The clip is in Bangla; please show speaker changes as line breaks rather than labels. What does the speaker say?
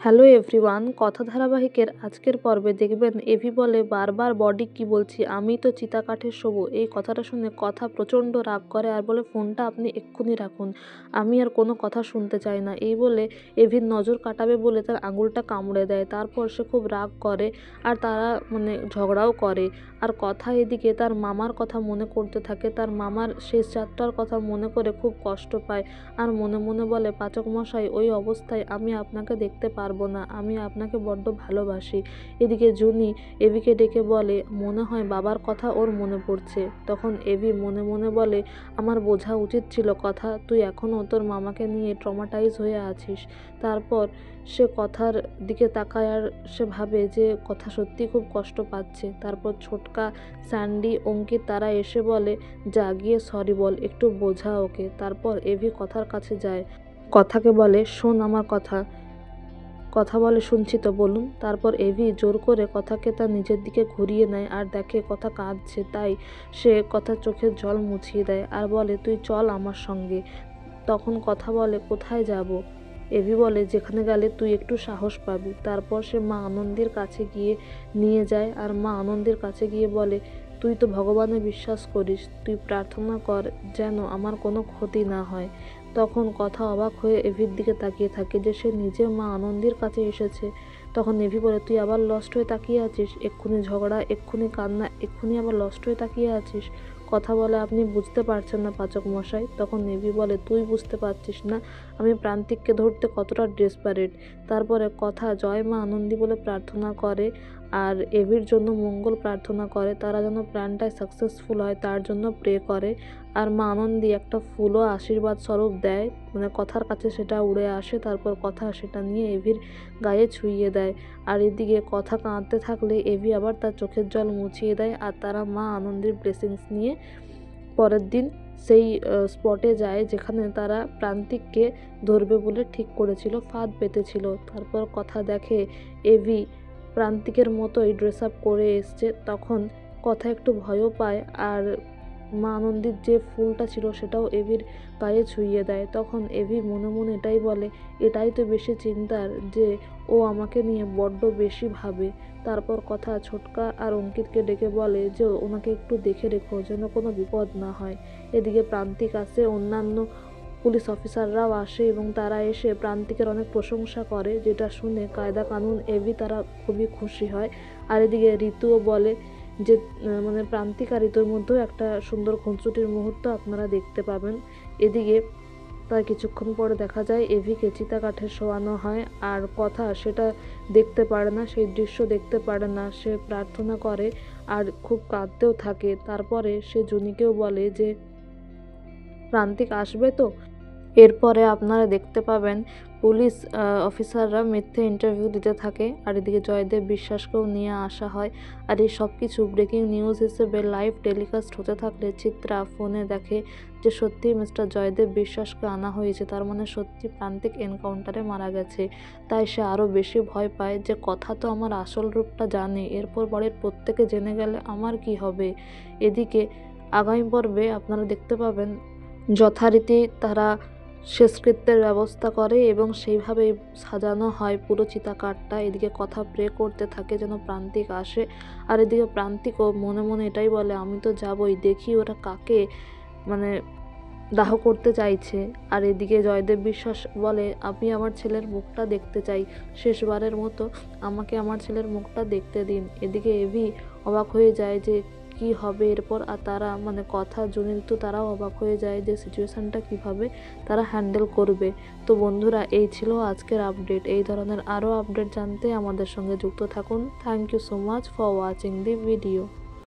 হ্যালো এভরিওয়ান, কথা ধারাবাহিকের আজকের পর্বে দেখবেন এভি বলে, বারবার বডি কি বলছি, আমি তো চিতা কাঠের শোবো। এই কথাটা শুনে কথা প্রচণ্ড রাগ করে আর বলে, ফোনটা আপনি এক্ষুনি রাখুন, আমি আর কোনো কথা শুনতে চাই না। এই বলে এভির নজর কাটাবে বলে তার আঙুলটা কামড়ে দেয়। তারপর সে খুব রাগ করে আর তারা ঝগড়াও করে। আর কথা এদিকে তার মামার কথা মনে করতে থাকে, তার মামার শেষ যাত্রার কথা মনে করে খুব কষ্ট পায় আর মনে মনে বলে, পাচক মশাই, ওই অবস্থায় আমি আপনাকে দেখতে পারবো না, আমি আপনাকে বড্ড ভালোবাসি। এদিকে জুনি এভিকে ডেকে বলে, মনে হয় বাবার কথা ওর মনে পড়ছে। তখন এভি মনে মনে বলে, আমার বোঝা উচিত ছিল কথা, তুই এখনও তোর মামাকে নিয়ে ট্রমাটাইজ হয়ে আছিস। তারপর সে কথার দিকে তাকায় আর সে ভাবে যে কথা সত্যি খুব কষ্ট পাচ্ছে। তারপর ছোটকা, স্যান্ডি, অঙ্কিত তারা এসে বলে, যা গিয়ে সরি বল, একটু বোঝা ওকে। তারপর এভি কথার কাছে যায়, কথাকে বলে, শোন আমার কথা। কথা বলে, শুনছি তো, বলুন। তারপর এভি জোর করে কথাকে তার নিজের দিকে ঘুরিয়ে নেয় আর দেখে কথা কাঁদছে, তাই সে কথার চোখের জল মুছিয়ে দেয় আর বলে, তুই চল আমার সঙ্গে। তখন কথা বলে, কোথায় যাব? এভি বলে, যেখানে গেলে তুই একটু সাহস পাবি। তারপর সে মা আনন্দের কাছে গিয়ে নিয়ে যায় আর মা আনন্দের কাছে গিয়ে বলে, তুই তো ভগবানে বিশ্বাস করিস, তুই প্রার্থনা কর যেন আমার কোনো ক্ষতি না হয়। তখন কথা অবাক হয়ে এভির দিকে তাকিয়ে থাকে যে সে নিজে মা আনন্দের কাছে এসেছে। তখন এভি বলে, তুই আবার লস্ট হয়ে তাকিয়ে আছিস, এক্ষুনি ঝগড়া, এক্ষুনি কান্না, এক্ষুনি আবার লস্ট হয়ে তাকিয়ে আছিস। কথা বলে, আপনি বুঝতে পারছেন না পাচক মশাই। তখন এভি বলে, তুই বুঝতে পারছিস না আমি প্রান্তিককে ধরতে কতটা ডেসপারেট। তারপরে কথা জয় মা আনন্দী বলে প্রার্থনা করে আর এভির জন্য মঙ্গল প্রার্থনা করে, তারা যেন প্ল্যানটায় সাকসেসফুল হয় তার জন্য প্রে করে। আর মা আনন্দী একটা ফুলও আশীর্বাদ স্বরূপ দেয়, কথার কাছে সেটা উড়ে আসে। তারপর কথা সেটা নিয়ে এভির গায়ে ছুঁইয়ে দেয়। আর এদিকে কথা কাঁদতে থাকলে এভি আবার তার চোখের জল মুছিয়ে দেয় আর তারা মা আনন্দীর ব্লেসিংস নিয়ে পরের দিন সেই স্পটে যায় যেখানে তারা প্রান্তিককে ধরবে বলে ঠিক করেছিল, ফাঁদ পেতেছিল। তারপর কথা দেখে এভি প্রান্তিকের মতোই ড্রেস আপ করে এসছে। তখন কথা একটু ভয়ও পায় আর মা আনন্দীর যে ফুলটা ছিল সেটাও এভির গায়ে ছুঁইয়ে দেয়। তখন এভি মনে মনে এটাই বলে, এটাই তো বেশি চিন্তার যে ও আমাকে নিয়ে বড্ড বেশি ভাবে। তারপর কথা ছোটকা আর অঙ্কিতকে ডেকে বলে যে ওনাকে একটু দেখে রেখো যেন কোনো বিপদ না হয়। এদিকে প্রান্তিক আসে, অন্যান্য পুলিশ অফিসাররাও আসে এবং তারা এসে প্রান্তিকের অনেক প্রশংসা করে, যেটা শুনে কায়দা কানুন এভি তারা খুবই খুশি হয়। আর এদিকে ঋতুও বলে যে প্রান্তিক আর ঋতুর মধ্যেও একটা সুন্দর খুনসুটির মুহূর্ত আপনারা দেখতে পাবেন। এদিকে তার কিছুক্ষণ পরে দেখা যায় এভিকে চিতা কাঠে শোয়ানো হয় আর কথা সেটা দেখতে পারে না, সেই দৃশ্য দেখতে পারে না। সে প্রার্থনা করে আর খুব কাঁদতেও থাকে। তারপরে সে জুনিকেও বলে যে প্রান্তিক আসবে তো। এরপরে আপনারা দেখতে পাবেন পুলিশ অফিসাররা মিথ্যে ইন্টারভিউ দিতে থাকে আর এদিকে জয়দেব বিশ্বাসকেও নিয়ে আসা হয়। আর এই সব কিছু ব্রেকিং নিউজ হিসেবে লাইভ টেলিকাস্ট হতে থাকলে চিত্রা ফোনে দেখে যে সত্যিই মিস্টার জয়দেব বিশ্বাসকে আনা হয়েছে, তার মানে সত্যি প্রান্তিক এনকাউন্টারে মারা গেছে। তাই সে আরও বেশি ভয় পায় যে কথা তো আমার আসল রূপটা জানে, এরপর বাড়ির প্রত্যেকে জেনে গেলে আমার কি হবে। এদিকে আগামী পর্বে আপনারা দেখতে পাবেন যথারীতি তারা শেষকৃত্যের ব্যবস্থা করে এবং সেইভাবেই সাজানো হয় পুরো চিতাকাঠটা। এদিকে কথা প্রে করতে থাকে যেন প্রান্তিক আসে আর এদিকে প্রান্তিকও মনে মনে এটাই বলে, আমি তো যাবই, দেখি ওরা কাকে দাহ করতে চাইছে। আর এদিকে জয়দেব বিশ্বাস বলে, আমি আমার ছেলের মুখটা দেখতে চাই, শেষবারের মতো আমাকে আমার ছেলের মুখটা দেখতে দিন। এদিকে এভি অবাক হয়ে যায় যে কি হবে এরপর। আর তারা কথা জুনিল তো তারাও অবাক হয়ে যায় যে সিচুয়েশানটা কিভাবে তারা হ্যান্ডেল করবে। তো বন্ধুরা, এই ছিল আজকের আপডেট। এই ধরনের আরও আপডেট জানতে আমাদের সঙ্গে যুক্ত থাকুন। Thank you so much for watching the video.